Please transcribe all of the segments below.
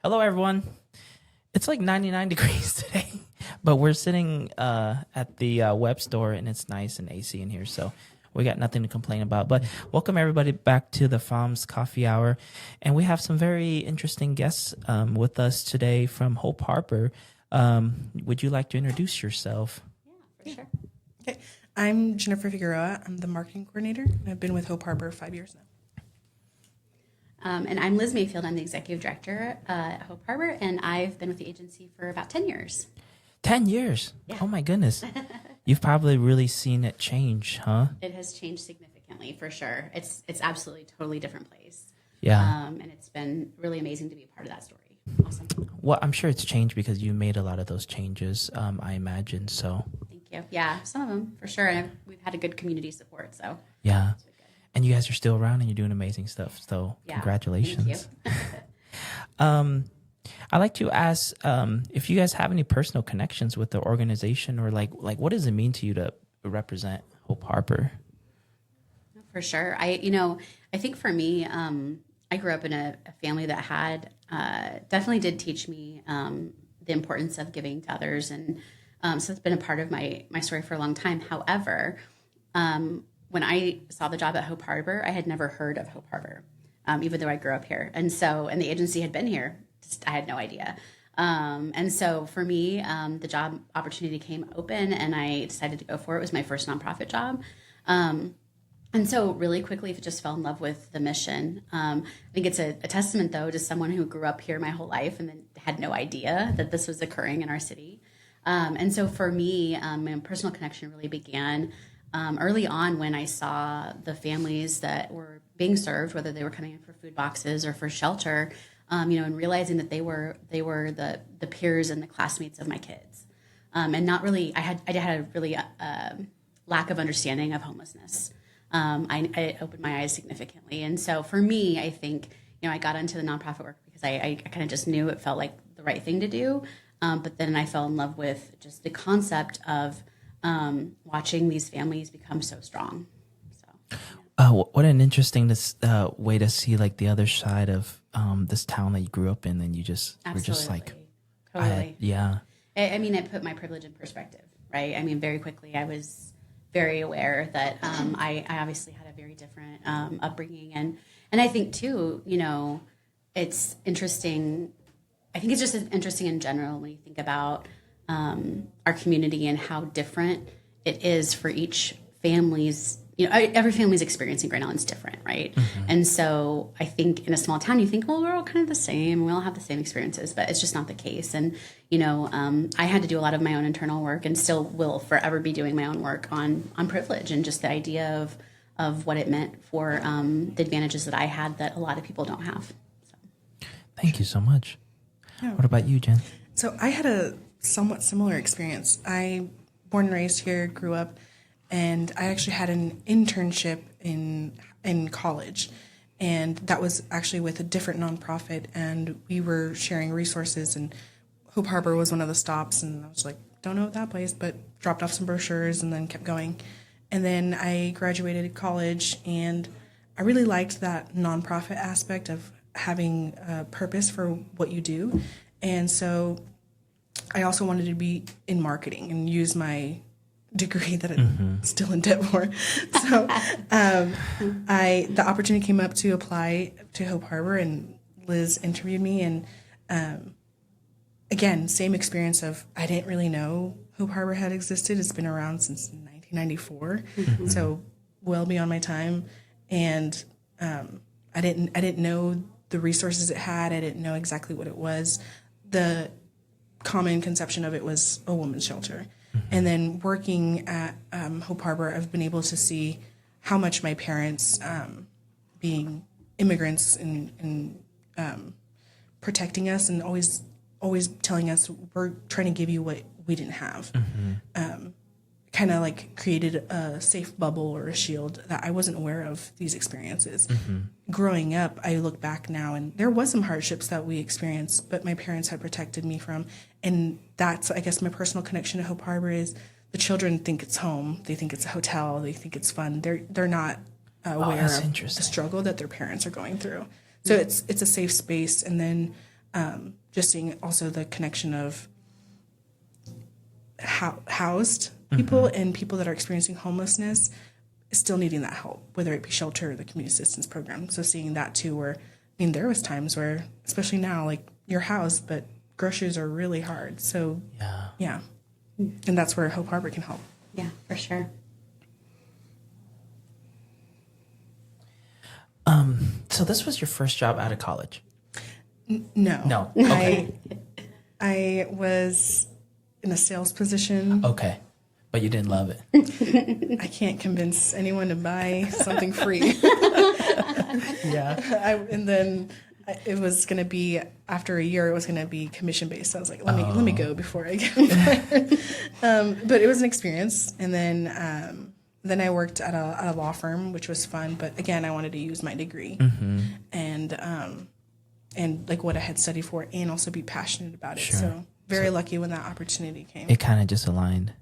Hello, everyone. It's like 99 degrees today, but we're sitting at the web store and it's nice and AC in here, so we got nothing to complain about. But welcome everybody back to the FOM's Coffee Hour, and we have some very interesting guests with us today from Hope Harbor. Would you like to introduce yourself? Yeah, for sure. Okay, I'm Jennifer Figueroa. I'm the marketing coordinator. I've been with Hope Harbor 5 years now. And I'm Liz Mayfield. I'm the executive director at Hope Harbor, and I've been with the agency for about 10 years. 10 years? Yeah. Oh my goodness. You've probably really seen it change, huh? It has changed significantly, for sure. It's absolutely totally different place. Yeah. And it's been really amazing to be a part of that story. Awesome. Well, I'm sure it's changed because you made a lot of those changes, I imagine, so. Thank you. Yeah, some of them, for sure. And we've had a good community support, so. Yeah. It's been good. And you guys are still around and you're doing amazing stuff. So Yeah, congratulations. Thank you. I like to ask if you guys have any personal connections with the organization or like what does it mean to you to represent Hope Harbor? For sure. I think for me, I grew up in a family that had definitely did teach me the importance of giving to others. And so it's been a part of my story for a long time. However, when I saw the job at Hope Harbor, I had never heard of Hope Harbor, even though I grew up here. And the agency had been here. I had no idea. And so for me, the job opportunity came open and I decided to go for it. It was my first nonprofit job. And so really quickly, just fell in love with the mission. I think it's a testament, though, to someone who grew up here my whole life and then had no idea that this was occurring in our city. And so for me, my personal connection really began early on when I saw the families that were being served, whether they were coming in for food boxes or for shelter, and realizing that they were the peers and the classmates of my kids. And not really, I had a really lack of understanding of homelessness. I opened my eyes significantly. And so for me, I think, I got into the nonprofit work because I kind of just knew it felt like the right thing to do. But then I fell in love with just the concept of watching these families become so strong. So, What an interesting way to see like the other side of this town that you grew up in, and you just were just like, totally. yeah. I mean, it put my privilege in perspective, right? I mean, very quickly, I was very aware that I obviously had a very different upbringing, and I think too, it's interesting. I think it's just interesting in general when you think about our community and how different it is for each family's. Every family's experience in Grand Island's different, right? Mm-hmm. And so I think in a small town, you think, well, we're all kind of the same. We all have the same experiences, but it's just not the case. And, I had to do a lot of my own internal work and still will forever be doing my own work on privilege and just the idea of what it meant for the advantages that I had that a lot of people don't have. So. Thank you so much. Yeah. What about you, Jen? So I had a somewhat similar experience. I born and raised here, grew up, and I actually had an internship in college. And that was actually with a different nonprofit, and we were sharing resources, and Hope Harbor was one of the stops, and I was like, don't know that place, but dropped off some brochures and then kept going. And then I graduated college, and I really liked that nonprofit aspect of having a purpose for what you do. And so I also wanted to be in marketing and use my degree that I'm still in debt for. So the opportunity came up to apply to Hope Harbor, and Liz interviewed me. And again, same experience of I didn't really know Hope Harbor had existed. It's been around since 1994, so well beyond my time. And I didn't know the resources it had. I didn't know exactly what it was. The common conception of it was a woman's shelter. And then working at Hope Harbor, I've been able to see how much my parents, being immigrants and protecting us and always telling us we're trying to give you what we didn't have, kind of like created a safe bubble or a shield that I wasn't aware of these experiences. Growing up, I look back now and there was some hardships that we experienced, but my parents had protected me from. And that's, I guess, my personal connection to Hope Harbor is the children think it's home. They think it's a hotel. They think it's fun. They're not aware of the struggle that their parents are going through. So it's a safe space. And then just seeing also the connection of housed people and people that are experiencing homelessness still needing that help, whether it be shelter or the community assistance program. So seeing that too, where, I mean, there was times where, especially now, like you're housed, but groceries are really hard. So yeah. And that's where Hope Harbor can help. Yeah, for sure. So this was your first job out of college? No. No. Okay. I was in a sales position. Okay. But you didn't love it. I can't convince anyone to buy something free. Yeah. And then it was going to be, after a year, it was going to be commission based. So I was like, let me go before I get fired. But it was an experience. And then I worked at a law firm, which was fun. But again, I wanted to use my degree and like what I had studied for, and also be passionate about it. Sure. So very lucky when that opportunity came. It kind of just aligned.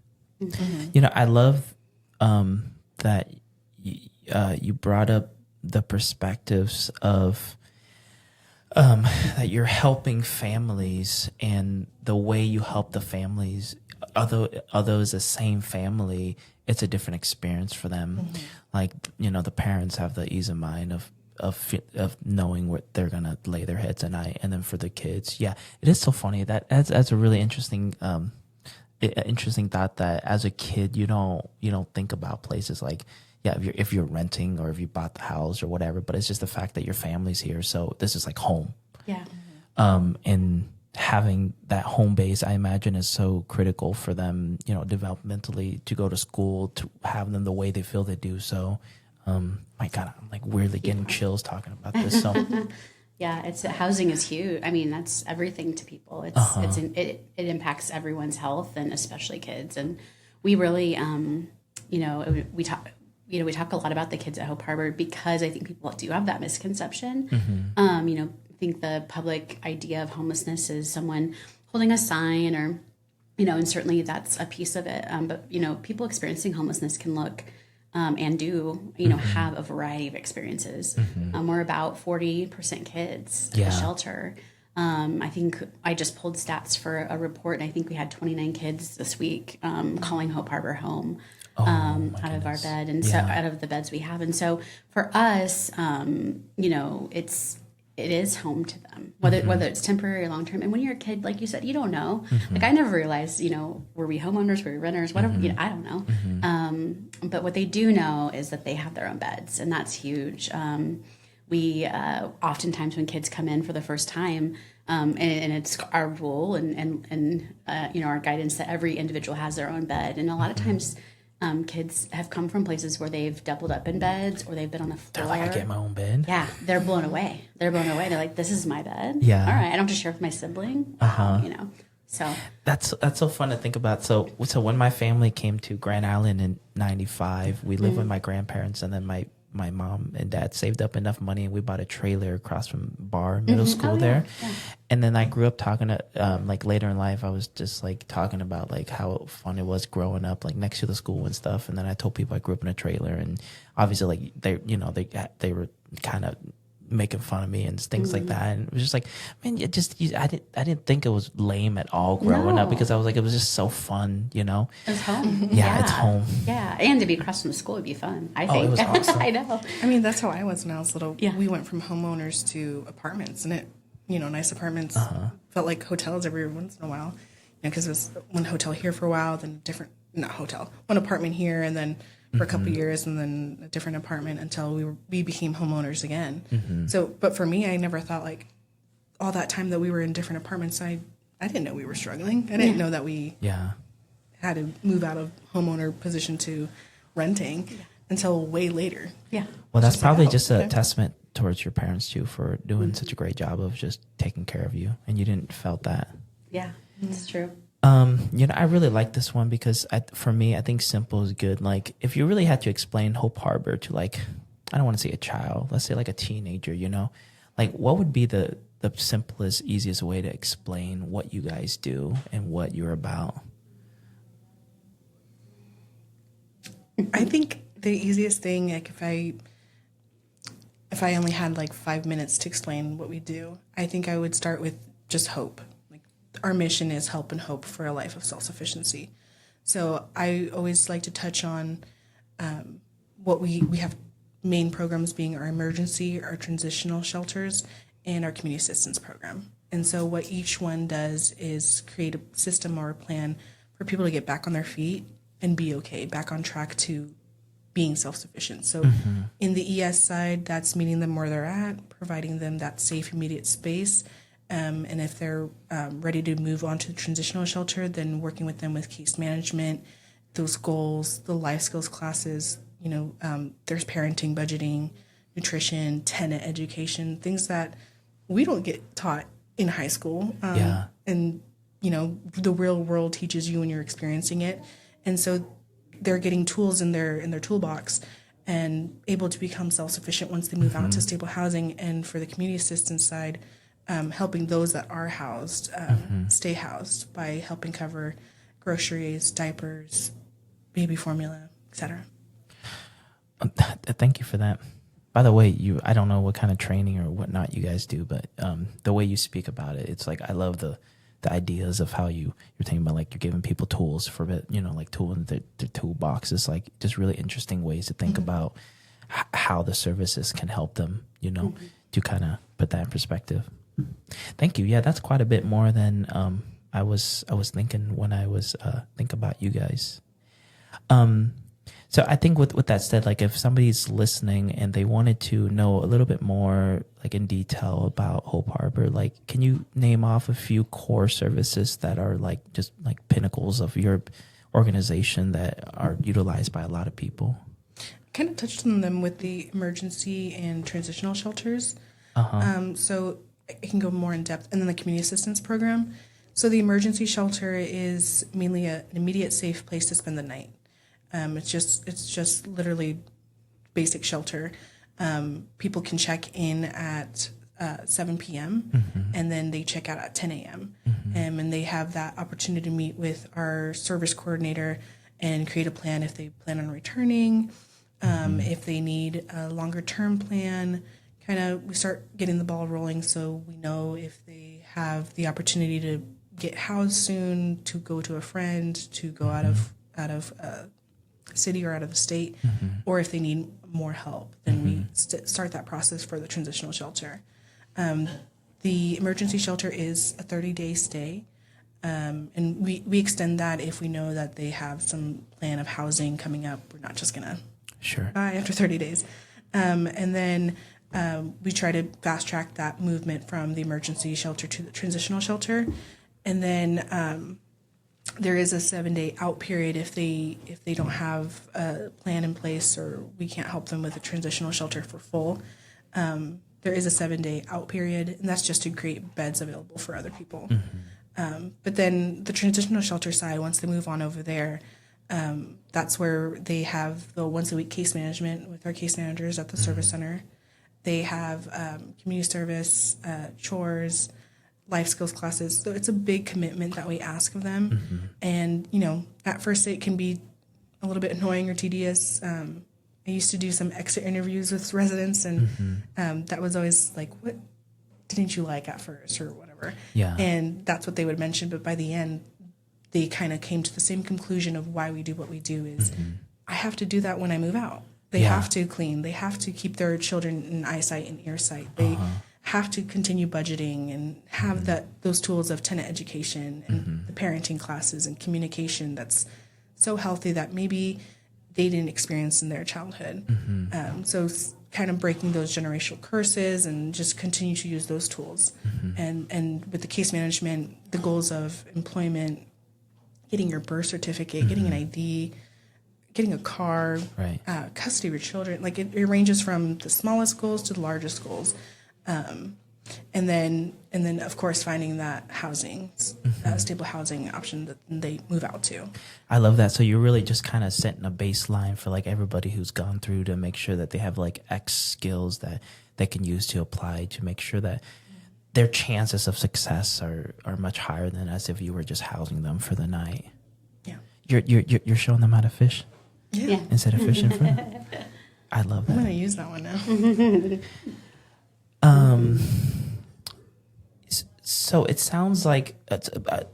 You know, I love that you brought up the perspectives of that you're helping families, and the way you help the families, although it's the same family, it's a different experience for them. Like, you know, the parents have the ease of mind of knowing where they're gonna lay their heads at night, and then for the kids, it is so funny that that's a really interesting thought, that as a kid you don't think about places like if you're renting or if you bought the house or whatever, but it's just the fact that your family's here, so this is like home. And having that home base, I imagine, is so critical for them, you know, developmentally, to go to school, to have them the way they feel they do. So my God, I'm like weirdly getting chills talking about this. So Yeah, housing is huge. I mean, that's everything to people. It impacts everyone's health, and especially kids. And we really, we talk a lot about the kids at Hope Harbor because I think people do have that misconception. I think the public idea of homelessness is someone holding a sign, or, and certainly that's a piece of it. But people experiencing homelessness can look and do, have a variety of experiences. We're about 40% kids at the shelter. I think I just pulled stats for a report, and I think we had 29 kids this week calling Hope Harbor home out of our bed, and so out of the beds we have. And so for us, it is home to them, whether it's temporary or long term. And when you're a kid, like you said, you don't know. Like I never realized, were we homeowners, were we renters, whatever. I don't know. But what they do know is that they have their own beds, and that's huge. We oftentimes when kids come in for the first time, and it's our rule and our guidance that every individual has their own bed, and a lot of times. Kids have come from places where they've doubled up in beds, or they've been on the floor. They're like, I get my own bed. Yeah, they're blown away. They're like, this is my bed. Yeah. All right, I don't have to share with my sibling. So that's so fun to think about. So when my family came to Grand Island in '95, we lived with my grandparents, and then my mom and dad saved up enough money, and we bought a trailer across from Bar Middle School there. Yeah. And then I grew up talking to, like later in life, I was just like talking about like how fun it was growing up like next to the school and stuff. And then I told people I grew up in a trailer, and obviously like they were kind of making fun of me and things like that. And it was just like, man, I didn't think it was lame at all growing up, because I was like, it was just so fun, It's home. It's home. Yeah, and to be across from the school would be fun, I think. It was awesome. I know. I mean, that's how I was when I was little. Yeah. We went from homeowners to apartments, and it, nice apartments felt like hotels every once in a while. Because it was one hotel here for a while, then one apartment here, and then for a couple of years, and then a different apartment until we became homeowners again. So, but for me, I never thought like all that time that we were in different apartments, I didn't know we were struggling. I didn't know that we had to move out of homeowner position to renting until way later. Yeah. Well, that's probably just a testament towards your parents too, for doing such a great job of just taking care of you, and you didn't felt that. Yeah, that's true. I really like this one because for me, I think simple is good. Like if you really had to explain Hope Harbor to like, I don't want to say a child, let's say like a teenager, like what would be the simplest, easiest way to explain what you guys do and what you're about? I think the easiest thing, like if I only had like 5 minutes to explain what we do, I think I would start with just hope. Like our mission is help and hope for a life of self-sufficiency. So I always like to touch on what we have main programs being our emergency, our transitional shelters, and our community assistance program. And so what each one does is create a system or a plan for people to get back on their feet and be okay, back on track to being self-sufficient. So in the ES side, that's meeting them where they're at, providing them that safe, immediate space. And if they're ready to move on to the transitional shelter, then working with them with case management, those goals, the life skills classes, there's parenting, budgeting, nutrition, tenant education, things that we don't get taught in high school. And, the real world teaches you when you're experiencing it. And so they're getting tools in their toolbox and able to become self-sufficient once they move out to stable housing. And for the community assistance side, helping those that are housed stay housed by helping cover groceries, diapers, baby formula, etc. Thank you for that. By the way, I don't know what kind of training or whatnot you guys do, but the way you speak about it, it's like I love the ideas of how you're thinking about, like, you're giving people tools for it, like tool in their toolbox. It's like just really interesting ways to think about how the services can help them, to kind of put that in perspective. Thank you. Yeah, that's quite a bit more than I was thinking when I was thinking about you guys. So I think with that said, like, if somebody's listening and they wanted to know a little bit more, like, in detail about Hope Harbor, like, can you name off a few core services that are like just like pinnacles of your organization that are utilized by a lot of people? Kind of touched on them with the emergency and transitional shelters. So I can go more in depth. And then the community assistance program. So the emergency shelter is mainly an immediate safe place to spend the night. It's just literally basic shelter. People can check in at 7 p.m. And then they check out at 10 a.m. And they have that opportunity to meet with our service coordinator and create a plan if they plan on returning, if they need a longer term plan. We start getting the ball rolling so we know if they have the opportunity to get housed soon, to go to a friend, to go out of city or out of the state, or if they need more help, then we start that process for the transitional shelter. The emergency shelter is a 30-day stay, and we extend that if we know that they have some plan of housing coming up. We're not just gonna buy after 30 days. And then we try to fast track that movement from the emergency shelter to the transitional shelter. And then there is a 7-day out period if they don't have a plan in place or we can't help them with a transitional shelter for full. There is a 7-day out period, and that's just to create beds available for other people. But then the transitional shelter side, once they move on over there, that's where they have the once-a-week case management with our case managers at the service center. They have community service, chores, life skills classes. So it's a big commitment that we ask of them. And, at first it can be a little bit annoying or tedious. I used to do some exit interviews with residents, and that was always like, what didn't you like at first or whatever? Yeah. And that's what they would mention. But by the end, they kind of came to the same conclusion of why we do what we do is I have to do that when I move out. They have to clean. They have to keep their children in eyesight and earsight. They have to continue budgeting and have those tools of tenant education and the parenting classes and communication that's so healthy that maybe they didn't experience in their childhood. So kind of breaking those generational curses and just continue to use those tools. And with the case management, the goals of employment, getting your birth certificate, getting an ID, getting a car, custody of your children. Like it ranges from the smallest goals to the largest goals. And then of course finding that housing, stable housing option that they move out to. I love that. So you're really just kind of setting a baseline for like everybody who's gone through to make sure that they have like X skills that they can use to apply to make sure that their chances of success are much higher than as if you were just housing them for the night. Yeah. You're showing them how to fish Yeah. instead of fishing for them. I love that. I'm going to use that one now. So it sounds like,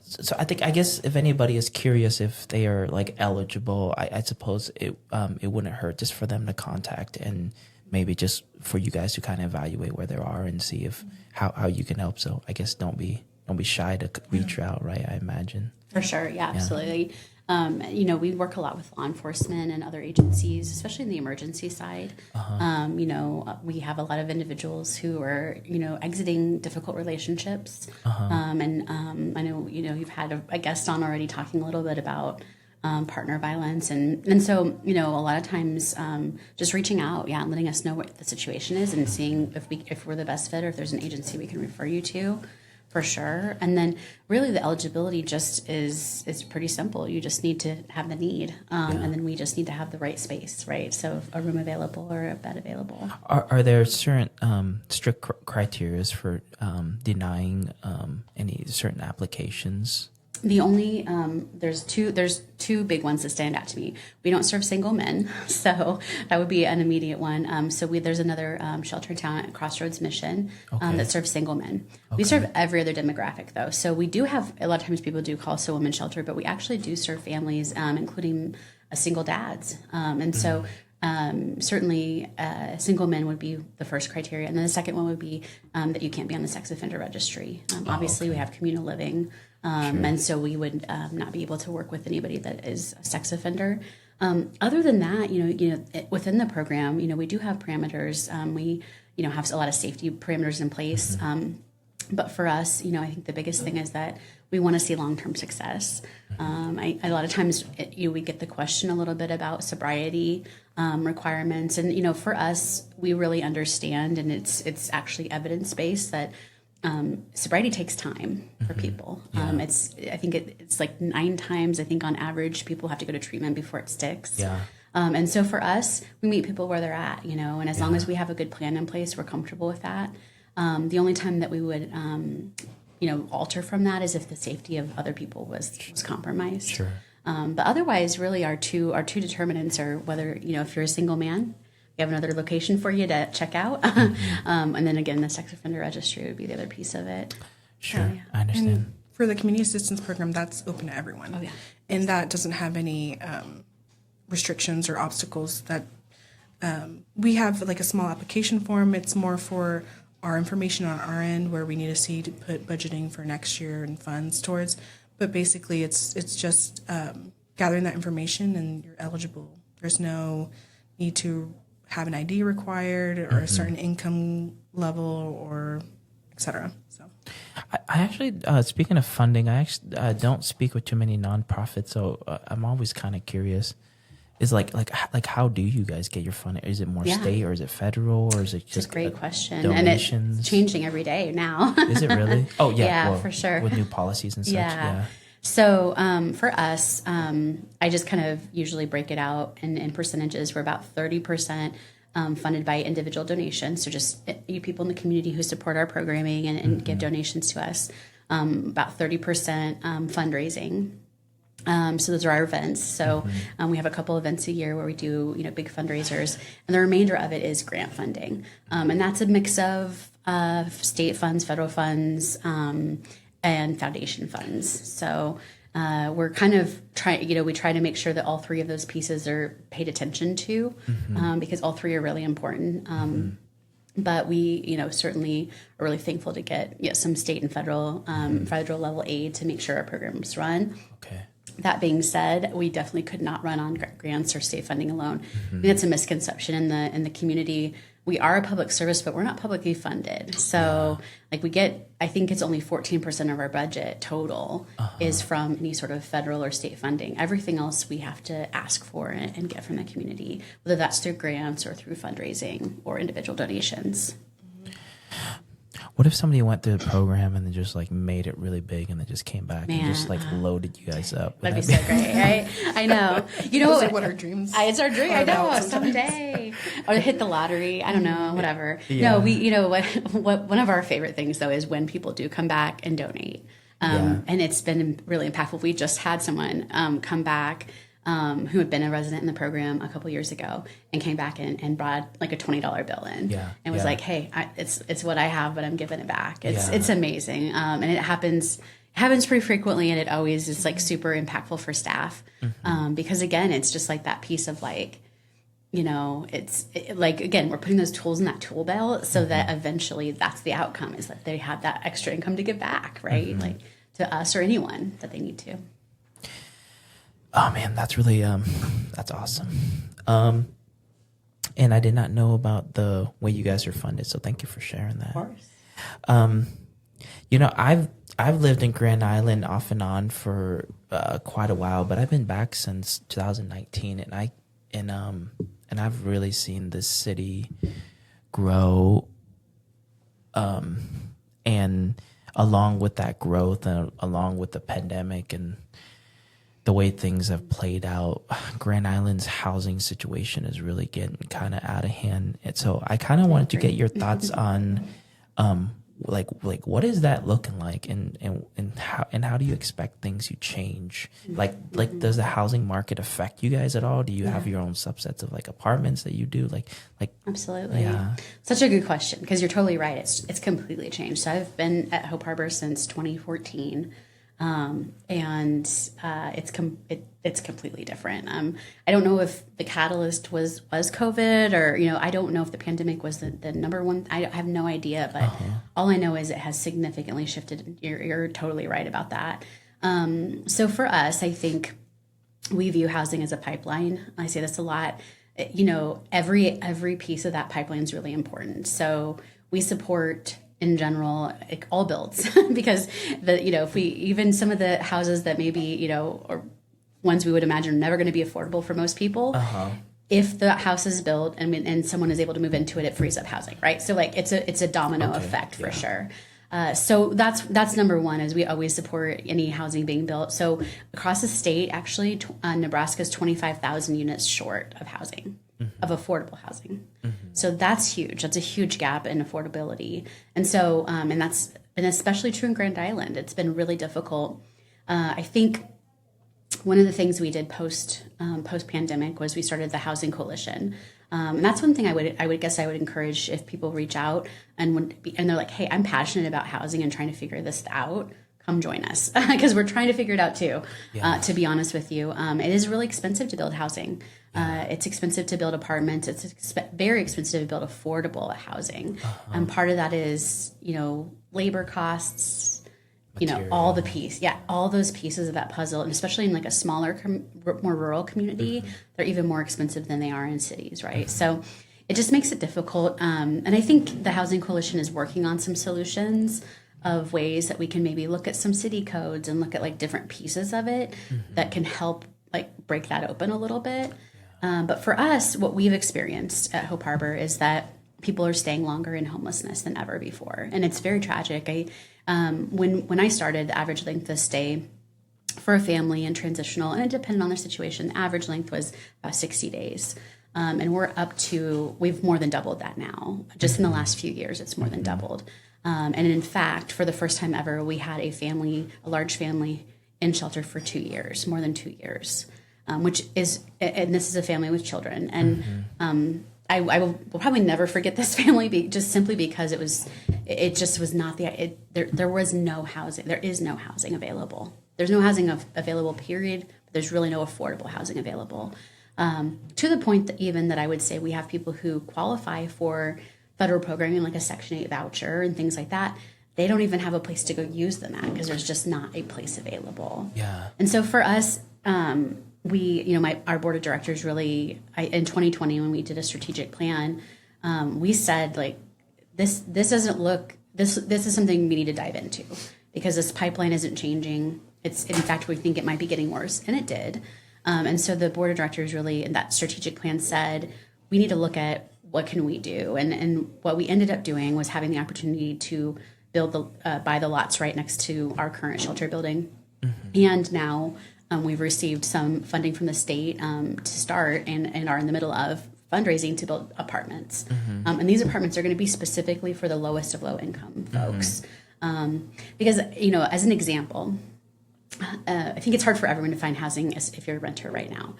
so I guess if anybody is curious if they are like eligible, I suppose it wouldn't hurt just for them to contact and maybe just for you guys to kind of evaluate where they are and see if how you can help. So I guess don't be shy to reach out, right? I imagine. For sure, yeah, absolutely. We work a lot with law enforcement and other agencies, especially in the emergency side. We have a lot of individuals who are, exiting difficult relationships. I know, you've had a guest on already talking a little bit about partner violence. And so, a lot of times just reaching out, and letting us know what the situation is and seeing if we're the best fit or if there's an agency we can refer you to. For sure. And then really the eligibility just is pretty simple. You just need to have the need. And then we just need to have the right space, right? So a room available or a bed available. Are there certain strict criteria for denying any certain applications? The only there's two big ones that stand out to me. We don't serve single men, so that would be an immediate one. There's another shelter in town at Crossroads Mission that serves single men. Okay. We serve every other demographic though, so we do have a lot of times people do call us a women's shelter, but we actually do serve families, including single dads, so. Certainly, single men would be the first criteria, and then the second one would be that you can't be on the sex offender registry. Obviously, we have communal living, and so we would not be able to work with anybody that is a sex offender. Other than that, within the program, we do have parameters. We, have a lot of safety parameters in place. But for us, I think the biggest thing is that we want to see long-term success. A lot of times we get the question a little bit about sobriety requirements. And, for us, we really understand, and it's actually evidence-based that sobriety takes time for people. I think it's like 9 times, I think on average, people have to go to treatment before it sticks. Yeah. And so for us, we meet people where they're at, and as long as we have a good plan in place, we're comfortable with that. The only time that we would, alter from that is if the safety of other people was compromised. Sure. But otherwise, really, our two determinants are whether, if you're a single man, we have another location for you to check out. And then again, the sex offender registry would be the other piece of it. Sure, I understand. And for the community assistance program, that's open to everyone. Oh, yeah. And that doesn't have any restrictions or obstacles that we have like a small application form. It's more for our information on our end where we need to see to put budgeting for next year and funds towards. But basically, it's just gathering that information and you're eligible. There's no need to have an ID required or a certain income level or et cetera. So, I actually, speaking of funding, I actually don't speak with too many nonprofits, so I'm always kind of curious. Is like how do you guys get your funding? Is it more state or is it federal or is it just it's a great question? Donations? And it's changing every day now. Is it really? Oh yeah, yeah, for sure. With new policies and such. Yeah. So for us, I just kind of usually break it out in percentages. We're about 30% funded by individual donations. So just you people in the community who support our programming and give donations to us. About 30% fundraising. So those are our events. So we have a couple events a year where we do, big fundraisers, and the remainder of it is grant funding. And that's a mix of state funds, federal funds, and foundation funds. So we're kind of trying, we try to make sure that all three of those pieces are paid attention to because all three are really important. But we, certainly are really thankful to get some state and federal level aid to make sure our programs run. Okay. That being said, we definitely could not run on grants or state funding alone. I think that's a misconception in the community. We are a public service, but we're not publicly funded. So, we get, I think it's only 14% of our budget total is from any sort of federal or state funding. Everything else we have to ask for and get from the community, whether that's through grants or through fundraising or individual donations. What if somebody went through the program and then just made it really big and then just came back and just loaded you guys up? That'd be so great, right? I know. It's what our dreams. It's our dream. I know someday, or hit the lottery. I don't know, whatever. Yeah. No, we. What one of our favorite things though is when people do come back and donate. And it's been really impactful. We just had someone come back. who had been a resident in the program a couple years ago and came back and brought like a $20 bill in and was like, hey, it's what I have, but I'm giving it back. It's amazing. And it happens pretty frequently, and it always is like super impactful for staff. Because again, it's just like that piece of like, like, again, we're putting those tools in that tool belt so that eventually that's the outcome, is that they have that extra income to give back, right? Like to us or anyone that they need to. Oh man, that's really, that's awesome. And I did not know about the way you guys are funded, so thank you for sharing that. Of course. I've lived in Grand Island off and on for quite a while, but I've been back since 2019, and I've really seen this city grow. And along with that growth, and along with the pandemic and the way things have played out, Grand Island's housing situation is really getting kind of out of hand. And so I kind of wanted to get your thoughts on, like what is that looking like, and how do you expect things to change? Like does the housing market affect you guys at all? Do you have your own subsets of like apartments that you do? Like Absolutely. Yeah. Such a good question, because you're totally right. It's completely changed. So I've been at Hope Harbor since 2014. And it's completely different. I don't know if the catalyst was COVID, or, I don't know if the pandemic was the number one. I have no idea, but all I know is it has significantly shifted. You're totally right about that. So for us, I think we view housing as a pipeline. I say this a lot. Every piece of that pipeline is really important. So we support, in general, like all builds, because if we, even some of the houses that maybe, or ones we would imagine are never going to be affordable for most people, if the house is built and someone is able to move into it, it frees up housing, right? So like it's a domino effect for sure. So that's number one, is we always support any housing being built. So across the state, actually, Nebraska is 25,000 units short of housing, of affordable housing. So that's huge. That's a huge gap in affordability. And so, and that's been especially true in Grand Island. It's been really difficult. I think one of the things we did post pandemic was we started the Housing Coalition. And that's one thing I would encourage, if people reach out and they're like, hey, I'm passionate about housing and trying to figure this out, come join us, because we're trying to figure it out too. To be honest with you, it is really expensive to build housing. It's expensive to build apartments. It's very expensive to build affordable housing. And part of that is, labor costs, all all those pieces of that puzzle, and especially in like a smaller, more rural community, they're even more expensive than they are in cities, right? So it just makes it difficult. And I think the Housing Coalition is working on some solutions of ways that we can maybe look at some city codes and look at like different pieces of it that can help like break that open a little bit. But for us, what we've experienced at Hope Harbor is that people are staying longer in homelessness than ever before. And it's very tragic. When I started, the average length of stay for a family and transitional, and it depended on their situation, the average length was about 60 days. And we've more than doubled that now. Just in the last few years, it's more than doubled. And in fact, for the first time ever, we had a large family in shelter for 2 years, more than 2 years, and this is a family with children. And I will probably never forget this family, just simply because it just was not there was no housing. There is no housing available. There's no housing available, period. But there's really no affordable housing available. To the point that I would say we have people who qualify for federal programming, like a Section 8 voucher and things like that. They don't even have a place to go use them at, because there's just not a place available. Yeah. And so for us, our board of directors really, in 2020, when we did a strategic plan, we said, like, this doesn't look, this is something we need to dive into, because this pipeline isn't changing. It's, in fact, we think it might be getting worse, and it did. And so the board of directors really, in that strategic plan, said, we need to look at what can we do. And what we ended up doing was having the opportunity to buy the lots right next to our current shelter building. And now we've received some funding from the state to start, and are in the middle of fundraising to build apartments. And these apartments are going to be specifically for the lowest of low income folks. Because, as an example, I think it's hard for everyone to find housing if you're a renter right now.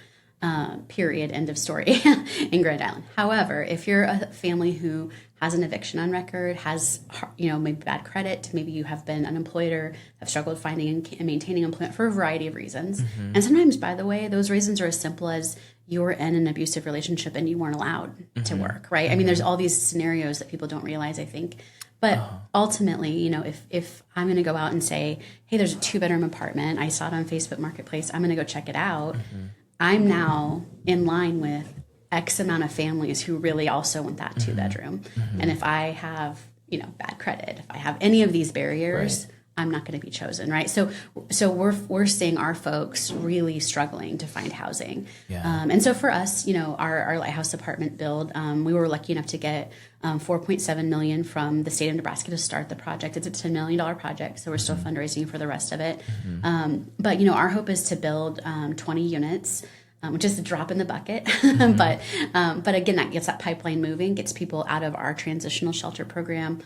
Period. End of story in Grand Island. However, if you're a family who has an eviction on record, has maybe bad credit, maybe you have been unemployed or have struggled finding and maintaining employment for a variety of reasons, and sometimes, by the way, those reasons are as simple as you were in an abusive relationship and you weren't allowed to work. Right? I mean, there's all these scenarios that people don't realize, I think. But ultimately, if I'm going to go out and say, hey, there's a 2-bedroom apartment, I saw it on Facebook Marketplace, I'm going to go check it out. I'm now in line with X amount of families who really also want that 2-bedroom. And if I have, bad credit, if I have any of these barriers, I'm not going to be chosen, right? So we're seeing our folks really struggling to find housing. And so for us, our Lighthouse apartment build, we were lucky enough to get $4.7 million from the state of Nebraska to start the project. It's a $10 million project, so we're still fundraising for the rest of it. But our hope is to build 20 units. Which is a drop in the bucket, but again, that gets that pipeline moving, gets people out of our transitional shelter program,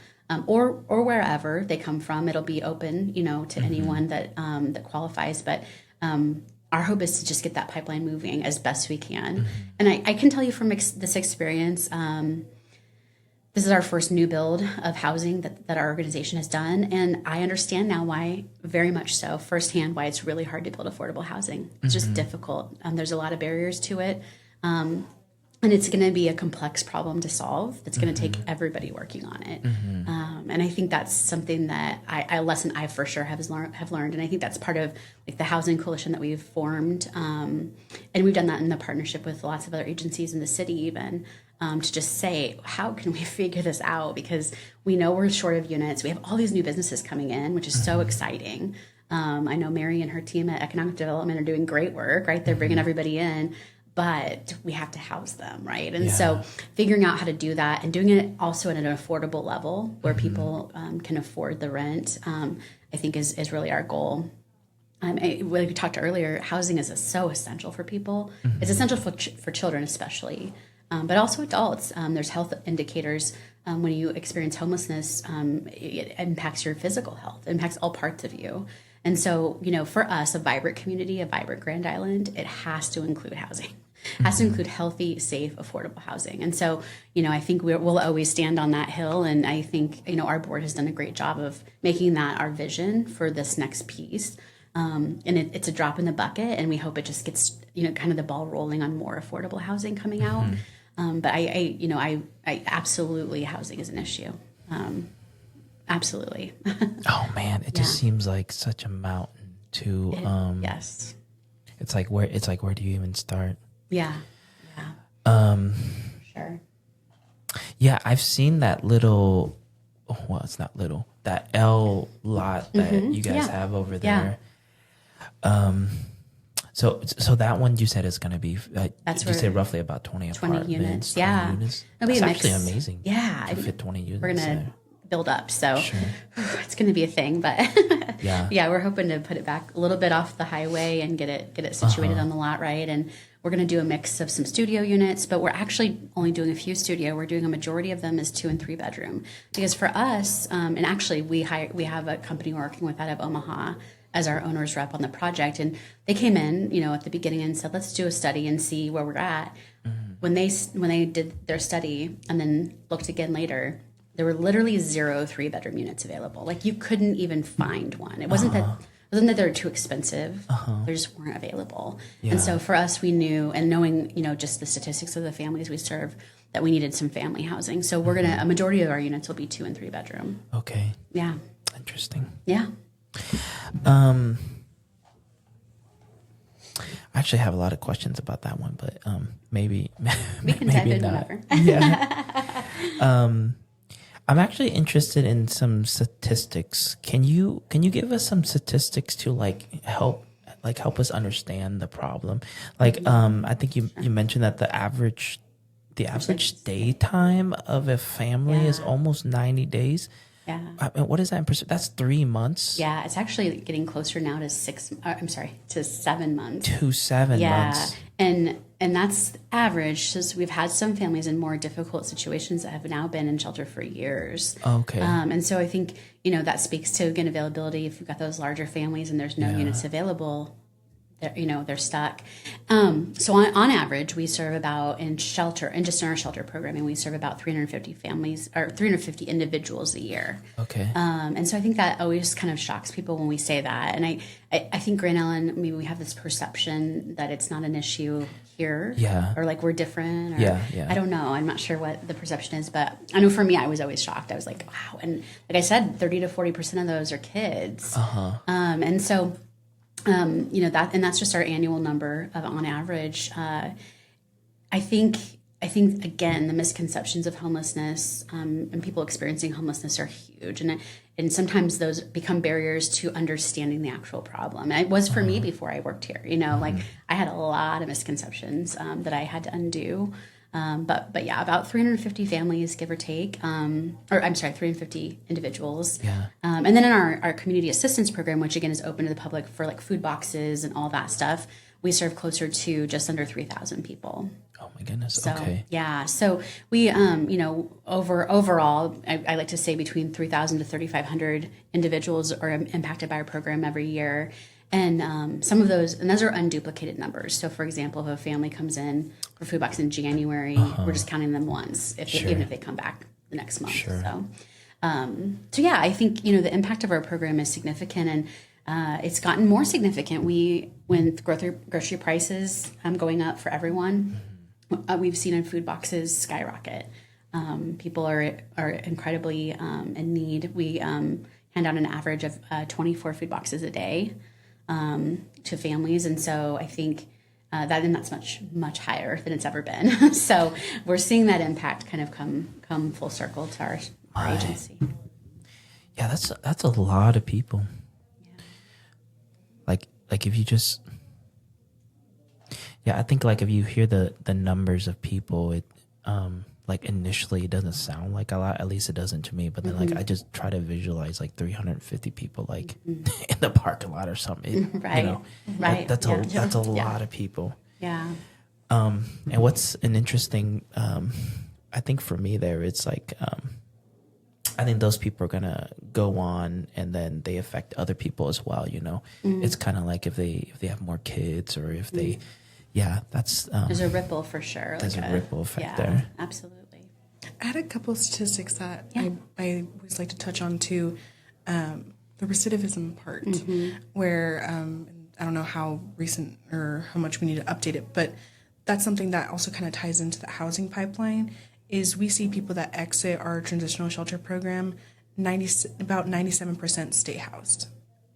or wherever they come from. It'll be open, to anyone that qualifies. But our hope is to just get that pipeline moving as best we can. And I can tell you from this experience, this is our first new build of housing that our organization has done. And I understand now why, very much so, firsthand, why it's really hard to build affordable housing. It's just difficult. There's a lot of barriers to it. And it's going to be a complex problem to solve. That's going to take everybody working on it. And I think that's something that a lesson I for sure have learned. And I think that's part of the housing coalition that we've formed. And we've done that in the partnership with lots of other agencies in the city even. To just say, how can we figure this out? Because we know we're short of units. We have all these new businesses coming in, which is so exciting. I know Mary and her team at Economic Development are doing great work, right? They're bringing everybody in, but we have to house them, right? And so figuring out how to do that and doing it also at an affordable level where people can afford the rent, I think is really our goal. Like we talked earlier, housing is so essential for people. It's essential for children especially. But also adults. There's health indicators. When you experience homelessness, it impacts your physical health. It impacts all parts of you. And so, for us, a vibrant community, a vibrant Grand Island, it has to include housing. It has to include healthy, safe, affordable housing. And so, I think we'll always stand on that hill. And I think, our board has done a great job of making that our vision for this next piece. And it's a drop in the bucket. And we hope it just gets, kind of the ball rolling on more affordable housing coming out. But I absolutely, housing is an issue. Absolutely. Oh man, it just seems like such a mountain to. Yes. It's like where do you even start? Yeah. Sure. Yeah, I've seen that little. Well, it's not little. That L lot that you guys have over there. So that one you said is going to be. That's you said roughly about 20 apartments. Units. 20 Yeah. units. It'll be That's a mix. actually amazing. Yeah. To fit 20 units. We're going to build up. So it's going to be a thing. But yeah, we're hoping to put it back a little bit off the highway and get it situated on the lot, right? And we're going to do a mix of some studio units, but we're actually only doing a few studio. We're doing a majority of them as 2 and 3 bedroom. Because for us, and actually we have a company we're working with out of Omaha as our owner's rep on the project. And they came in, at the beginning and said, let's do a study and see where we're at. When they did their study and then looked again later, there were literally 0 3-bedroom units available. Like you couldn't even find one. It wasn't that they were too expensive. They just weren't available. Yeah. And so for us, we knew, and knowing, just the statistics of the families we serve, that we needed some family housing. So we're a majority of our units will be 2 and 3 bedroom. Okay. Yeah. Interesting. Yeah. I actually have a lot of questions about that one, but maybe we can maybe dive in not. whenever. Yeah. I'm actually interested in some statistics. Can you give us some statistics to help us understand the problem? I think you mentioned that the average stay time of a family is almost 90 days. Yeah. I mean, what is that in percent? That's 3 months. Yeah, it's actually getting closer now to 7 months. To 7 months. And and that's average. So we've had some families in more difficult situations that have now been in shelter for years. Okay. And so I think, that speaks to, again, availability. If you've got those larger families and there's no units available, they're stuck. So on average, we serve about in just in our shelter programming, we serve about 350 families or 350 individuals a year. Okay. And so I think that always kind of shocks people when we say that. And I think, Grand Ellen, maybe we have this perception that it's not an issue here. Yeah. Or like we're different. Or, Yeah. I don't know. I'm not sure what the perception is, but I know for me, I was always shocked. I was like, wow. And like I said, 30 to 40% of those are kids. And so, that's just our annual number of on average. I think again, the misconceptions of homelessness and people experiencing homelessness are huge, and sometimes those become barriers to understanding the actual problem. And it was for me before I worked here. Like I had a lot of misconceptions that I had to undo. But yeah, about 350 families, give or take, 350 individuals. Yeah. And then in our community assistance program, which again is open to the public for like food boxes and all that stuff, we serve closer to just under 3,000 people. Oh my goodness. So, Okay. yeah. So we, overall, I like to say between 3,000 to 3,500 individuals are impacted by our program every year. And some of those are unduplicated numbers. So, for example, if a family comes in for food box in January, we're just counting them once, even if they come back the next month. Sure. So yeah, I think the impact of our program is significant, and it's gotten more significant. When grocery prices going up for everyone, we've seen in food boxes skyrocket. People are incredibly in need. We hand out an average of 24 food boxes a day to families, and so I think that's much higher than it's ever been. So we're seeing that impact kind of come full circle to our agency. Yeah, that's a lot of people. Yeah. Like if you just, I think like if you hear the numbers of people, it like initially it doesn't sound like a lot. At least it doesn't to me. But then like I just try to visualize like 350 people like in the parking lot or something. Right. Right. That's a lot of people. Yeah. And what's an interesting, I think for me there, it's like, I think those people are gonna go on, and then they affect other people as well. It's kind of like if they have more kids, or if they, that's there's a ripple for sure. There's a ripple effect there. Absolutely. I had a couple of statistics that I always like to touch on too. The recidivism part, where I don't know how recent or how much we need to update it, but that's something that also kind of ties into the housing pipeline. Is we see people that exit our transitional shelter program, about 97% stay housed.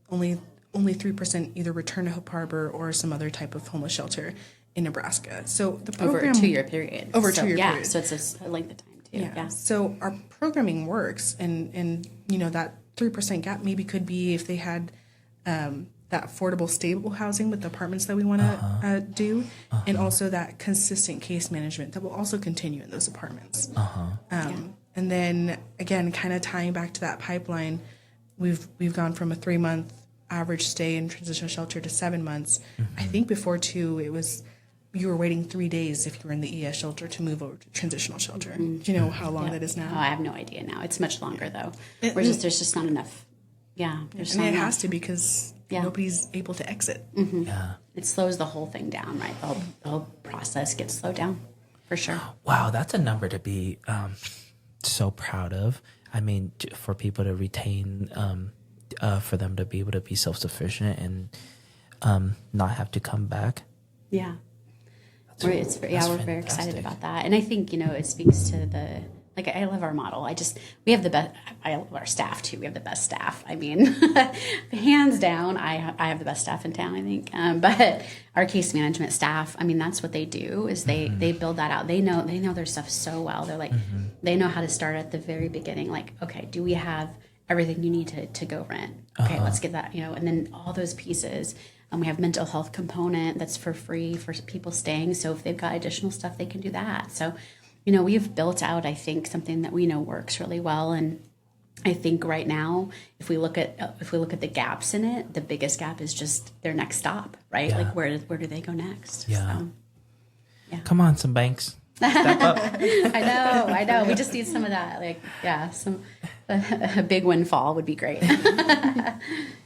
Only 3% either return to Hope Harbor or some other type of homeless shelter in Nebraska. So the program over a 2-year period. Over a 2-year period. So it's a length of time too. Yeah. So our programming works, and that 3% gap maybe could be if they had that affordable, stable housing with the apartments that we want to do, and also that consistent case management that will also continue in those apartments. And then again, kind of tying back to that pipeline, we've gone from a 3-month average stay in transitional shelter to 7 months. I think before too, it was you were waiting 3 days if you were in the ES shelter to move over to transitional shelter. Do you know how long that is now? Oh, I have no idea now. It's much longer though. There's just not enough. Yeah, there's and not it enough. has to because nobody's able to exit. Yeah. It slows the whole thing down, right? The whole process gets slowed down, for sure. Wow, that's a number to be so proud of. I mean, for people to retain, for them to be able to be self-sufficient and not have to come back. Yeah. We're very excited about that. And I think, it speaks to I love our model. We have the best, I love our staff too. We have the best staff. I mean, hands down, I have the best staff in town, I think. But our case management staff, I mean, that's what they do is they build that out. They know their stuff so well. They're like, they know how to start at the very beginning. Like, okay, do we have everything you need to go rent? Okay, let's get that, and then all those pieces. We have mental health component that's for free for people staying. So if they've got additional stuff, they can do that. So, we've built out, I think, something that we know works really well. And I think right now, if we look at the gaps in it, the biggest gap is just their next stop, right? Yeah. Like where do they go next? Yeah. So. Come on, some banks. Step up. I know. We just need some of that. Like, yeah, a big windfall would be great.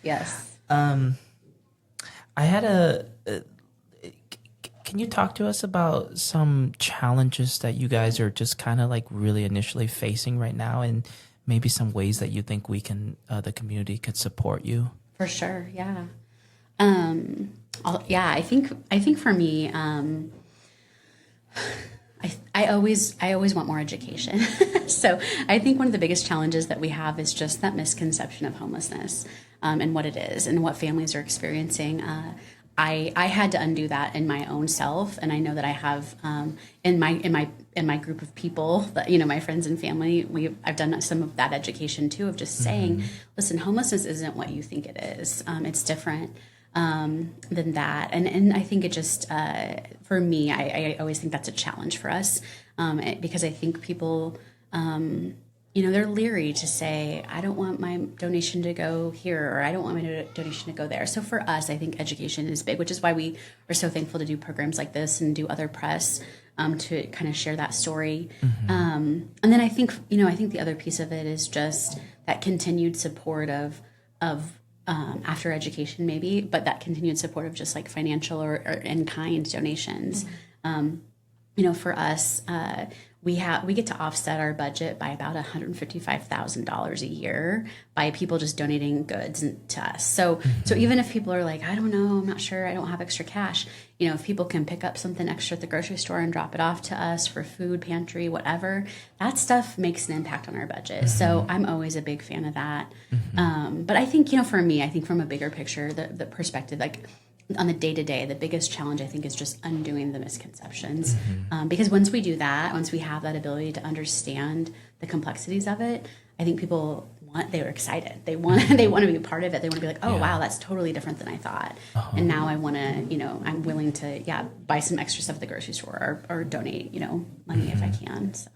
Yes. I had can you talk to us about some challenges that you guys are just kind of like really initially facing right now, and maybe some ways that you think we can, the community could support you? For sure. Yeah. I think for me, I always want more education. So I think one of the biggest challenges that we have is just that misconception of homelessness, and what it is and what families are experiencing. I had to undo that in my own self, and I know that I have in my group of people, that, my friends and family. I've done some of that education too, of just saying, listen, homelessness isn't what you think it is. It's different than that, and I think it just for me, I always think that's a challenge for us, because I think people. They're leery to say, I don't want my donation to go here, or I don't want my donation to go there. So for us, I think education is big, which is why we are so thankful to do programs like this and do other press to kind of share that story. And then I think the other piece of it is just that continued support of after education maybe, but that continued support of just like financial or in-kind donations. For us, we get to offset our budget by about $155,000 a year by people just donating goods to us. So even if people are like, I don't know, I'm not sure, I don't have extra cash, if people can pick up something extra at the grocery store and drop it off to us for food pantry, whatever, that stuff makes an impact on our budget. So I'm always a big fan of that. But I think, for me, I think from a bigger picture, the perspective, like on the day-to-day, the biggest challenge I think is just undoing the misconceptions, because once we do that, once we have that ability to understand the complexities of it, I think people they're excited, they want to be a part of it, they want to be like, oh wow, that's totally different than I thought, and now I want to, I'm willing to buy some extra stuff at the grocery store, or donate money if I can. So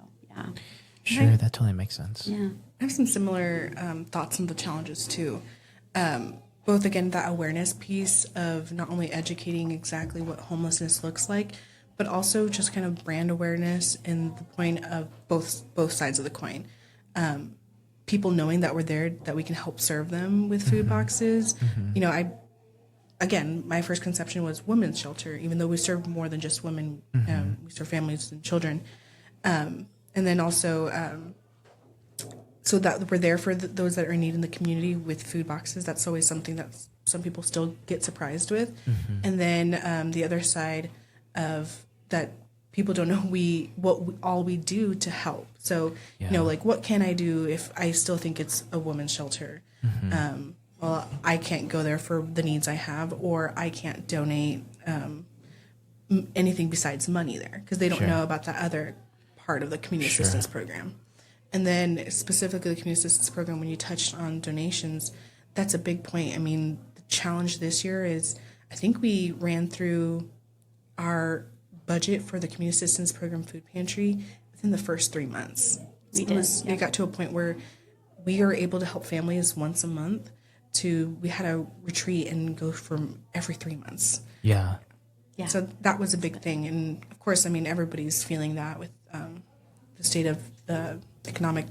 Sure, that totally makes sense. I have some similar thoughts on the challenges too. Both, again, that awareness piece of not only educating exactly what homelessness looks like, but also just kind of brand awareness in the point of both sides of the coin. People knowing that we're there, that we can help serve them with food boxes. My first conception was women's shelter, even though we serve more than just women. We serve families and children. And then also... so that we're there for those that are in need in the community with food boxes. That's always something that some people still get surprised with. And then the other side of that, people don't know all we do to help. So, like, what can I do if I still think it's a woman's shelter? Well, I can't go there for the needs I have, or I can't donate anything besides money there, because they don't know about that other part of the community assistance program. And then specifically the community assistance program, when you touched on donations, that's a big point. I mean, the challenge this year is, I think we ran through our budget for the community assistance program food pantry within the first 3 months. We got to a point where we are able to help families once a month we had a retreat and go from every 3 months. Yeah. So that was a big thing. And of course, I mean, everybody's feeling that with the state of the economic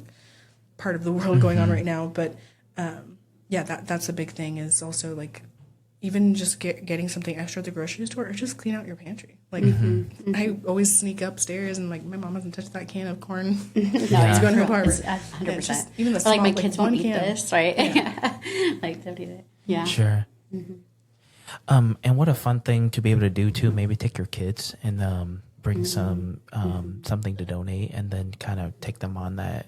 part of the world going on right now. But that's a big thing, is also like even just getting something extra at the grocery store, or just clean out your pantry. Like I always sneak upstairs and like, my mom hasn't touched that can of corn. It's going to Hope Harbor. 100%. Even the or small, like, my kids won't eat can. this, right? Like, don't eat it. Yeah. Sure. And what a fun thing to be able to do too. Maybe take your kids and bring some something to donate, and then kind of take them on that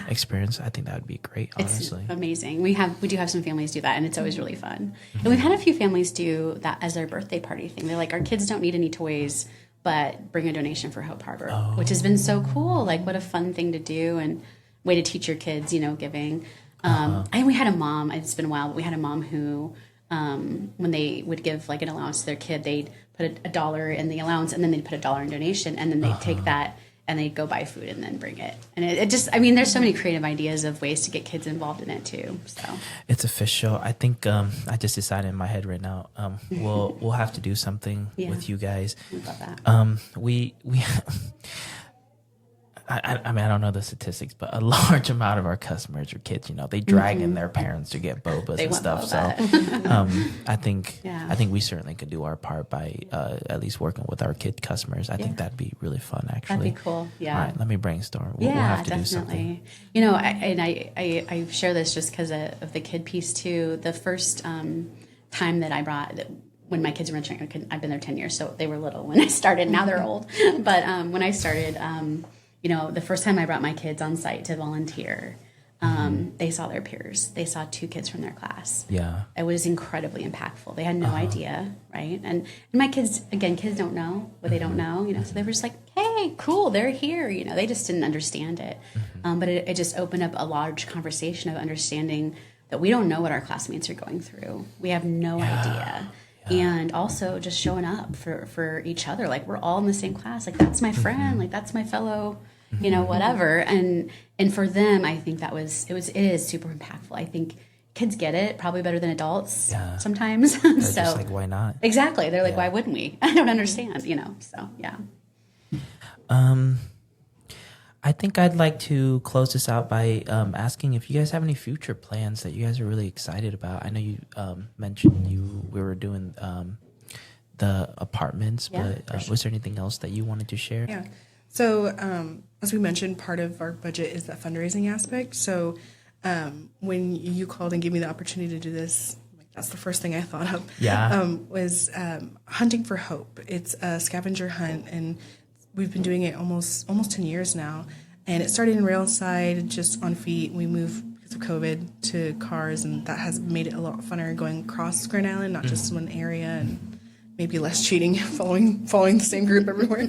experience. I think that would be great, honestly. It's amazing. We do have some families do that, and it's always really fun. And we've had a few families do that as their birthday party thing. They're like, our kids don't need any toys, but bring a donation for Hope Harbor, which has been so cool. Like, what a fun thing to do, and way to teach your kids, giving. And we had a mom, it's been a while, but we had a mom who, when they would give like an allowance to their kid, they'd put $1 in the allowance, and then they'd put $1 in donation, and then they'd take that and they'd go buy food and then bring it. And it just, I mean, there's so many creative ideas of ways to get kids involved in it too. So It's official. I think I just decided in my head right now. We'll have to do something with you guys. I love that. We I mean, I don't know the statistics, but a large amount of our customers are kids. You know, they drag in their parents to get bobas and want stuff. boba. So, I think Yeah. I think we certainly could do our part by at least working with our kid customers. I think that'd be really fun, actually. That'd be cool. Yeah. All right, let me brainstorm. We'll Yeah, have to do something. definitely. You know, I share this just because of the kid piece too. The first time that I brought, when my kids were in, I've been there 10 years, so they were little when I started. Now they're old. But when I started, you know, the first time I brought my kids on site to volunteer, they saw their peers. They saw 2 kids from their class. Yeah. It was incredibly impactful. They had no idea, right? And my kids, again, kids don't know what they don't know, you know, so they were just like, hey, cool, they're here. You know, they just didn't understand it. But it just opened up a large conversation of understanding that we don't know what our classmates are going through. We have no idea. And also just showing up for each other. Like, we're all in the same class. Like, that's my friend. Like, that's my fellow, you know, whatever. And for them, I think it is super impactful. I think kids get it probably better than adults sometimes. They're So just like, why not? exactly. They're like, why wouldn't we? I don't understand, you know? So, yeah. I think I'd like to close this out by asking if you guys have any future plans that you guys are really excited about. I know you mentioned we were doing the apartments, but was there anything else that you wanted to share? Yeah. So as we mentioned, part of our budget is that fundraising aspect. So when you called and gave me the opportunity to do this, that's the first thing I thought of. Yeah. Was Hunting for Hope. It's a scavenger hunt, and we've been doing it almost 10 years now. And it started in Railside, just on feet. We moved because of COVID to cars, and that has made it a lot funner going across Grand Island, not just one area, and maybe less cheating, following the same group everywhere.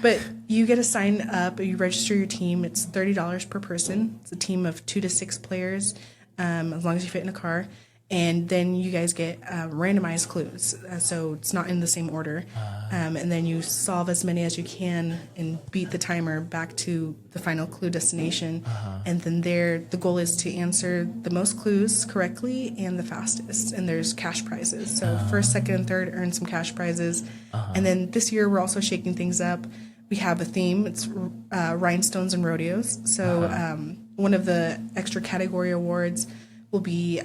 But you get to sign up, you register your team. It's $30 per person. It's a team of 2 to 6 players, as long as you fit in a car. And then you guys get randomized clues. So it's not in the same order. And then you solve as many as you can and beat the timer back to the final clue destination. And then the goal is to answer the most clues correctly and the fastest. And there's cash prizes. So first, second, and third earn some cash prizes. And then this year we're also shaking things up. We have a theme. It's rhinestones and rodeos. So one of the extra category awards will be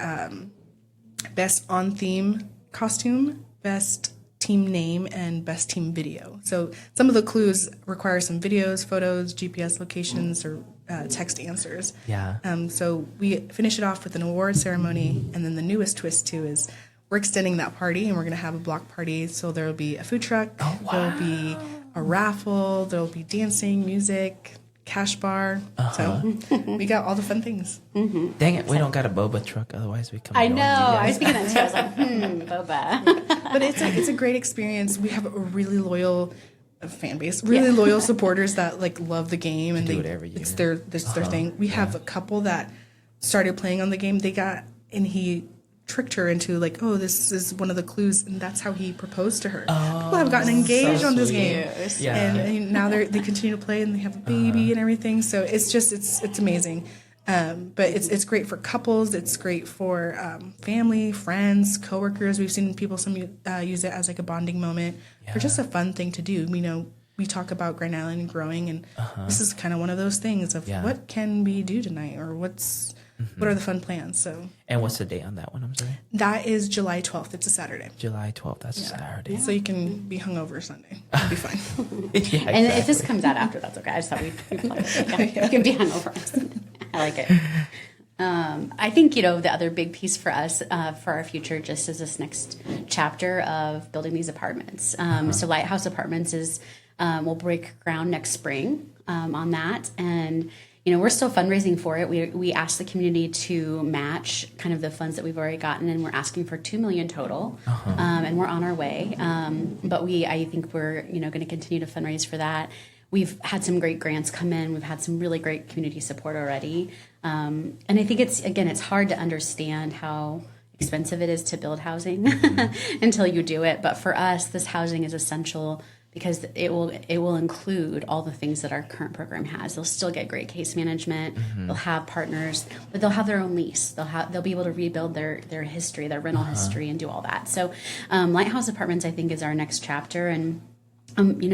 best on-theme costume, best team name, and best team video. So some of the clues require some videos, photos, GPS locations, or text answers. Yeah. So we finish it off with an award ceremony, and then the newest twist, too, is we're extending that party, and we're going to have a block party. So there will be a food truck, there'll be a raffle, there'll be dancing, music, cash bar. So we got all the fun things. Dang it, we don't got a boba truck. Otherwise, we come. I join know. you guys. I was thinking that too. I was like, boba. But it's a great experience. We have a really loyal fan base, really loyal supporters that like love the game, and do it every year. It's their thing. We have a couple that started playing on the game. And he tricked her into like, oh, this is one of the clues, and that's how he proposed to her. People have gotten engaged on this game, and now they continue to play, and they have a baby and everything. So it's amazing. But it's great for couples. It's great for family, friends, coworkers. We've seen people use it as like a bonding moment or just a fun thing to do. You know, we talk about Grand Island and growing, and this is kind of one of those things of what can we do tonight, or what are the fun plans. So, and what's the date on that one? I'm sorry. that is July 12th. It's a Saturday. July 12th. That's a Saturday. So you can be hungover Sunday. It'll be fine. Yeah, And if this comes out after, that's okay. I just thought we'd plug it. Yeah. You can be hungover. I like it. I think, the other big piece for us, for our future, just is this next chapter of building these apartments. So Lighthouse Apartments we'll break ground next spring on that. And, we're still fundraising for it. We asked the community to match kind of the funds that we've already gotten, and we're asking for $2 million total. And we're on our way. But I think we're, going to continue to fundraise for that. We've had some great grants come in. We've had some really great community support already. And I think it's hard to understand how expensive it is to build housing until you do it. But for us, this housing is essential because it will include all the things that our current program has. They'll still get great case management. They'll have partners, but they'll have their own lease. They'll be able to rebuild their history, their rental history, and do all that. So, Lighthouse Apartments, I think, is our next chapter, and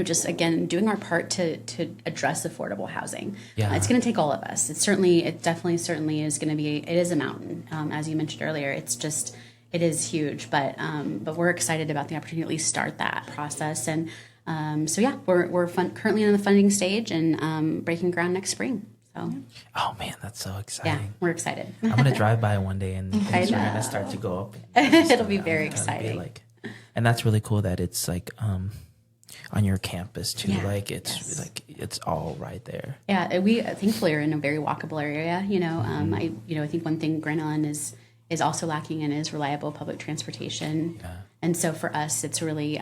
just again doing our part to address affordable housing. Yeah. It's going to take all of us. It definitely is going to be. It is a mountain, as you mentioned earlier. It is huge, but we're excited about the opportunity to at least start that process. And we're currently in the funding stage and breaking ground next spring. So. Oh man, that's so exciting! Yeah, we're excited. I'm gonna drive by one day and things are gonna start to go up. It'll be very exciting. And that's really cool that it's like on your campus too. Yeah, like it's all right there. Yeah, we thankfully are in a very walkable area. I think one thing Grand Island is also lacking in is reliable public transportation. Yeah. And so for us, it's really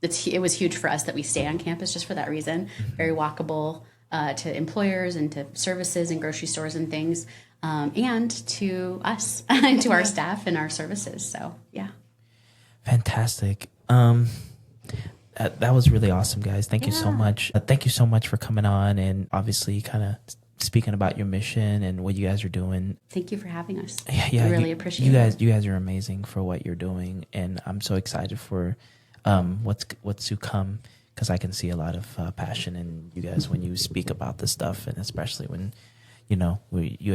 it was huge for us that we stay on campus just for that reason. Very walkable to employers and to services and grocery stores and things, and to us and to our staff and our services. So yeah, fantastic. That was really awesome, guys. Thank you so much. Thank you so much for coming on and obviously kind of speaking about your mission and what you guys are doing. Thank you for having us. Yeah, we really appreciate it. You guys are amazing for what you're doing, and I'm so excited for what's to come because I can see a lot of passion in you guys when you speak about this stuff, and especially when you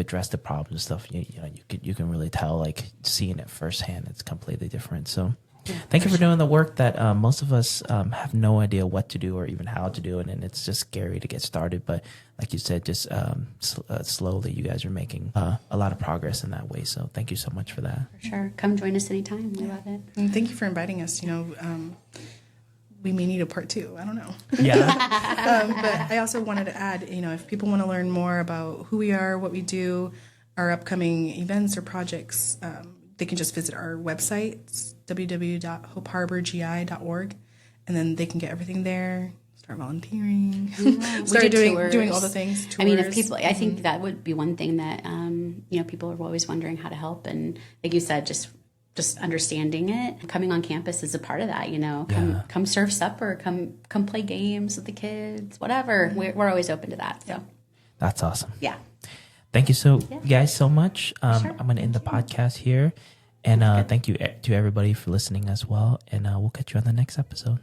address the problem and stuff. You can really tell, like seeing it firsthand, it's completely different. So. Thank you for doing the work that most of us have no idea what to do or even how to do it, and it's just scary to get started. But like you said, just slowly, you guys are making a lot of progress in that way. So thank you so much for that. For sure. Come join us anytime. We love it. And thank you for inviting us. We may need a part 2. I don't know. Yeah. But I also wanted to add, if people want to learn more about who we are, what we do, our upcoming events or projects, they can just visit our website, www.hopeharborgi.org, and then they can get everything there. Start volunteering, start doing all the things. Tours. I mean, if people, I think that would be one thing that people are always wondering how to help, and like you said, just understanding it. Coming on campus is a part of that. Come serve supper, come play games with the kids, whatever. We're always open to that. So that's awesome. Yeah. Thank you guys so much. Sure. I'm going to end the podcast here. And thank you to everybody for listening as well. And we'll catch you on the next episode.